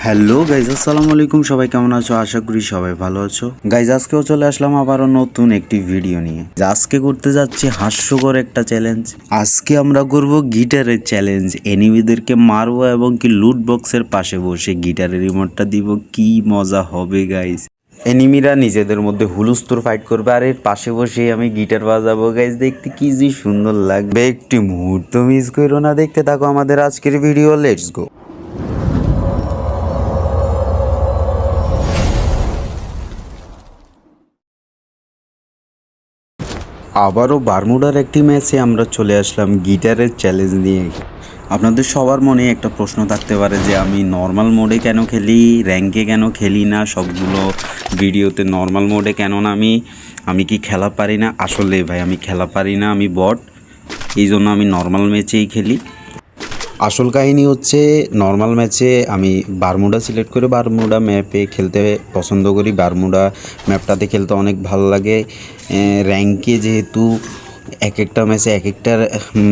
Hello guys, আসসালামু আলাইকুম। সবাই কেমন আছো? আশা করি সবাই ভালো আছো। গাইজ, আজকেও চলে আসলাম আবারও নতুন একটি ভিডিও নিয়ে। আজকে করতে যাচ্ছি হাস্যকর একটা চ্যালেঞ্জ। আজকে আমরা করব গিটারের চ্যালেঞ্জ। এনিমিদেরকে মারবো এবং কি লুট বক্সের পাশে বসে গিটারের রিমোটটা দিব। কি মজা হবে গাইজ। এনিমিরা নিজেদের মধ্যে হুলুস্থুর ফাইট করবে আর এর পাশে বসে আমি গিটার বাজাবো গাইজ। দেখতে কি যে সুন্দর লাগবে। একটি মুহূর্ত মিস করো না, দেখতে থাকো আমাদের আজকের ভিডিও। Let's go. আবারও বারমুডার একটি ম্যাচে আমরা চলে আসলাম গিটারের চ্যালেঞ্জ নিয়ে। আপনাদের সবার মনে একটা প্রশ্ন থাকতে পারে যে আমি নর্মাল মোডে কেন খেলি, র্যাঙ্কে কেন খেলি না, সবগুলো ভিডিওতে নর্মাল মোডে কেন না আমি কি খেলা পারি না? আসলে ভাই আমি খেলা পারি না, আমি বট, এই জন্য আমি নর্মাল ম্যাচেই খেলি। আসল কাহিনী হচ্ছে নর্মাল ম্যাচে আমি বারমুডা সিলেক্ট করে বারমুডা ম্যাপে খেলতে পছন্দ করি। বারমুডা ম্যাপটাতে খেলতে অনেক ভালো লাগে। র্যাঙ্কে যেহেতু এক একটা ম্যাচে এক একটা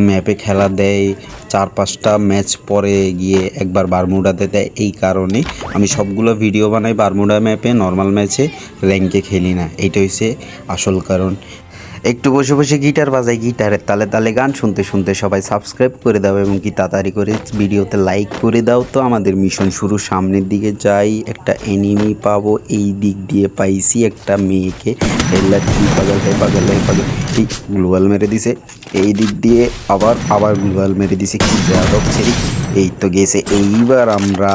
ম্যাপে খেলা দেয়, 4-5টা ম্যাচ পরে গিয়ে একবার বারমুডাতে দেয়, এই কারণে আমি সবগুলো ভিডিও বানাই বারমুডা ম্যাপে, নর্মাল ম্যাচে র্যাঙ্কে খেলি না। এইটা হচ্ছে আসল কারণ। একটু বসে বসে গিটার বাজাই, গিটারের তালে তালে গান শুনতে শুনতে সবাই সাবস্ক্রাইব করে দাও এবং কি তাড়াতাড়ি করে ভিডিওতে লাইক করে দাও। তো আমাদের মিশন শুরু, সামনের দিকে যাই, একটা এনিমি পাবো। এই দিক দিয়ে পাইছি একটা মেয়েকে। এই গ্লোয়াল মেরে দিছে। এই দিক দিয়ে আবার গ্লোয়াল মেরে দিছে। কি যাদব ছেড়ি, এই তো গেছে। এইবার আমরা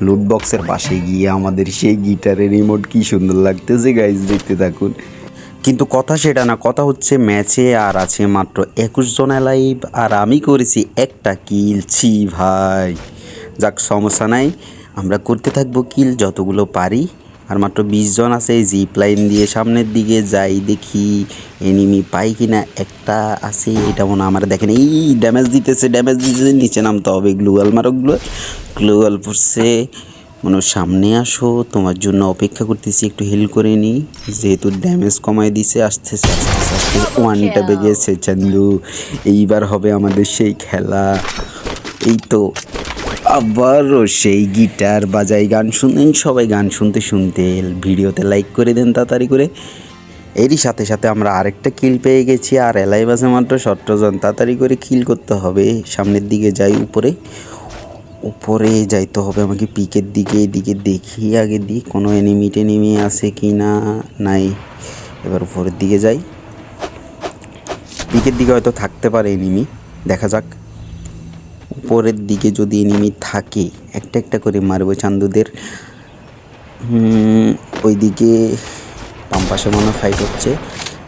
লুট বক্সের পাশে গিয়ে আমাদের সেই গিটারের রিমোট কি সুন্দর লাগতেছে গাইজ, দেখতে থাকুন। কিন্তু কথা সেটা না, কথা হচ্ছে ম্যাচে আর আছে মাত্র 21 জন লাইভ আর আমি করেছি একটা কিল। ছি ভাই, যাক সমস্যা নাই, আমরা করতে থাকবো কিল যতগুলো পারি। আর মাত্র 20 জন আছে। জিপ লাইন দিয়ে সামনের দিকে যাই, দেখি এনিমি পাই কিনা। একটা আছে, এটা মনে আমার দেখেন, এই ড্যামেজ দিতেছে, নিচে নামতে হবে। গ্লুয়াল মারো, গ্লুয়াল পড়ছে। মনে সামনে আসো, তোমার জন্য অপেক্ষা করতেছি, একটু হেল করে নিই। যেহেতু ড্যামেজ কমাই দিছে, আস্তে আস্তে ওয়ানটা বেগেছে চান্দু। এইবার হবে আমাদের সেই খেলা। এই তো আবারও সেই গিটার বাজাই, গান শুনেন সবাই। গান শুনতে শুনতে ভিডিওতে লাইক করে দেন তাড়াতাড়ি করে। এরই সাথে সাথে আমরা আরেকটা কিল পেয়ে গেছি আর এলাই বাজে মাত্র 17 জন। তাড়াতাড়ি করে কিল করতে হবে। সামনের দিকে যাই, উপরে যাইতে হবে আমাকে, পিকের দিকে। এদিকে দেখি আগে দিই কোনো এনিমি আছে কি না। নাই। এবার উপরের দিকে যাই, পিকের দিকে হয়তো থাকতে পারে এনিমি, দেখা যাক। উপরের দিকে যদি এনিমি থাকে একটা একটা করে মারবো চান্দুদের। ওইদিকে পাম্পাসে মনে ফাইট হচ্ছে,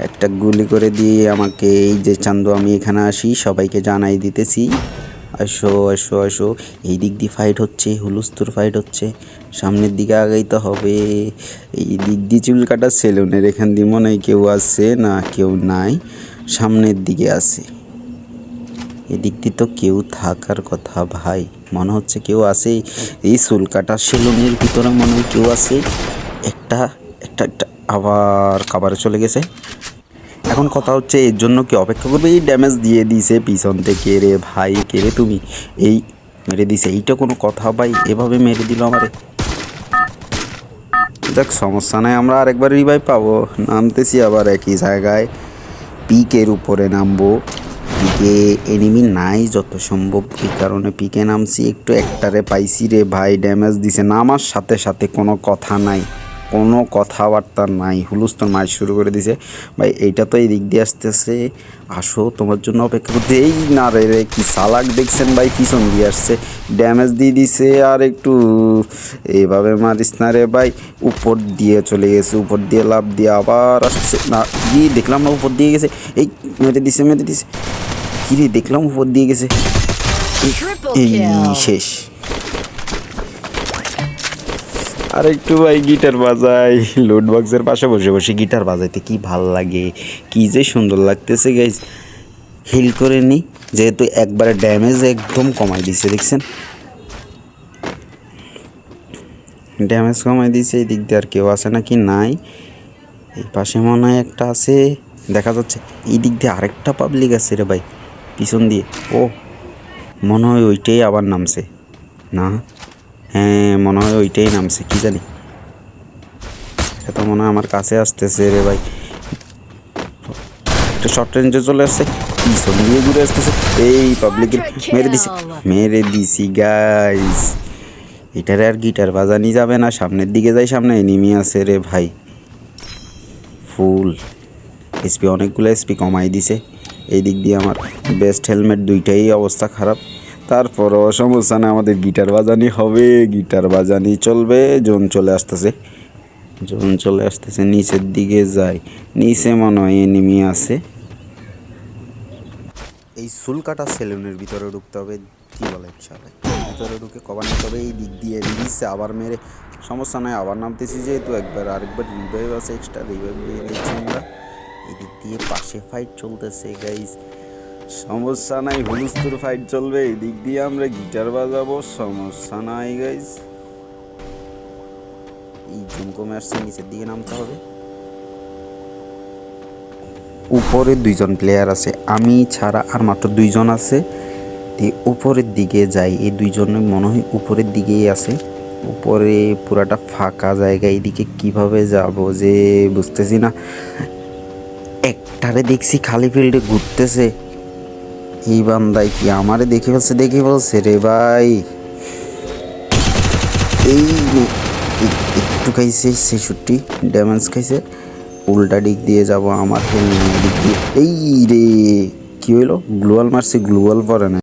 একটা গুলি করে দিয়ে আমাকে। এই যে চান্দু, আমি এখানে আসি, সবাইকে জানাই দিতেছি আসো আসো আসো। এই দিক দিয়ে ফাইট হচ্ছে, হুলুস্থুর ফাইট হচ্ছে। সামনের দিকে আগাইতে হবে। এই দিক দিয়ে চুল কাটার সেলুনের এখান দিয়ে মনে হয় কেউ আছে না, কেউ নাই। সামনের দিকে আছে, এদিক দিয়ে তো কেউ থাকার কথা ভাই, মনে হচ্ছে কেউ আছে। এই চুল কাটার সেলুনের ভিতরে মনে হয় কেউ আছে। একটা একটা একটা আবার খাবারে চলে গেছে। এখন কথা হচ্ছে এর জন্য কি অপেক্ষা করবে? এই ড্যামেজ দিয়ে দিছে পিছন থেকে। রে ভাই, কে রে তুমি? এই মেরে দিছে, এইটা কোনো কথা ভাই? এভাবে মেরে দিল আমারে। যাক সমস্যা নাই, আমরা আরেকবার রিভাইভ পাবো। নামতেছি আবার একই জায়গায়, পিকের উপরে নামবো। পিকে এনিমি নাই যত সম্ভব, এই কারণে পিকে নামছি। একটু একটারে পাইছি রে ভাই, ড্যামেজ দিছে। নামার সাথে সাথে কোনো কথা নাই, কোনো কথাবার্তা নাই, হুলুস্থুল মার শুরু করে দিছে। ভাই এইটা তো এই দিক দিয়ে আসতেছে, আসো তোমার জন্য অপেক্ষা করতে। এই না রে রে, কি চালাক দেখছেন ভাই, পিছন দিয়ে আসছে, ড্যামেজ দিয়ে দিছে। আর একটু এইভাবে মারিস না রে ভাই। উপর দিয়ে চলে গেছে, উপর দিয়ে লাফ দিয়ে আবার আসছে। না কি দেখলাম না, উপর দিয়ে গেছে। এই মেরে দিছে কি রে, দেখলাম উপর দিয়ে গেছে। এই শেষ। আর একটু ভাই গিটার বাজাই, লুট বক্সের পাশে বসে বসে গিটার বাজাইতে কি ভাল লাগে, কি যে সুন্দর লাগতেছে গাইজ। হিল করে নিই, যেহেতু একবারে ড্যামেজ একদম কমাই দিছে, দেখছেন ড্যামেজ কমাই দিছে। এই দিক দিয়ে আর কেউ আছে নাকি? নাই। এই পাশে মনে হয় একটা আছে, দেখা যাচ্ছে। এই দিক দিয়ে আরেকটা পাবলিক আছে রে ভাই, পিছন দিয়ে। ও মনে হয় ওইটাই আবার নামছে না। হ্যাঁ মনে হয় ওইটাই নামছে, কি জানি। এটা মনে হয় আমার কাছে আসতেছে রে ভাই। একটা শর্ট রেঞ্জে চলে আসছে, পিছন দিয়ে ঘুরে আসতেছে। এই পাবলিকের মেরে দিছি গাইস। এটারে আর গিটার বাজানি যাবে না, সামনের দিকে যাই, সামনে এনিমি আছে রে ভাই। ফুল এসপি, অনেকগুলো এসপি কমাই দিছে। এই দিক দিয়ে আমার বেস্ট হেলমেট দুইটাই অবস্থা খারাপ। তারপরও সমস্যা না, আমাদের গিটার বাজানি হবে, গিটার বাজানি চলবে। জোন চলে আসতেছে, জোন চলে আসতেছে, নিচের দিকে যাই। নিচে মনে হয় এনিমি আছে। এই চুল কাটা সেলুনের ভিতরে ঢুকতে হবে, কি বলে সবাই। ভিতরে ঢুকে কভার নিতে হবে। এই দিক দিয়ে দিচ্ছে, আবার মেরে সমস্যা নয়, আবার নামতেছি যেহেতু আরেকবার রিভাইভ আছে, এক্সট্রা রিভাইভ নিয়ে নিচ্ছি আমরা। এদিক দিয়ে পাশে ফাইট চলতেছে গাইস, সমস্যা নাই, হুলুস্তুর ফাইট চলবে। এদিক দিয়ে আমরা গিটার বাজাবো, সমস্যা নাই গাইস। এই জুম কমে আসছে, নিচের দিকে নামতে হবে। উপরে দুইজন প্লেয়ার আছে, আমি ছাড়া আর মাত্র দুইজন আছে। উপরের দিকে যাই, এই দুইজনে মনে হয় উপরের দিকেই আছে। উপরে পুরাটা ফাঁকা জায়গা, এইদিকে কিভাবে যাব যে বুঝতেছি না। একটারে দেখছি খালি ফিল্ডে ঘুরতেছে। এই বান্দাই কি আমারে দেখে ফেলছে রে ভাই। এই একটু খাইছে, 66 ড্যামেজ খাইছে। উল্টা দিক দিয়ে যাব, আমার দিক দিয়ে। এই রে কি হইলো, গ্লোয়াল মারছি, গ্লোয়াল পরে না।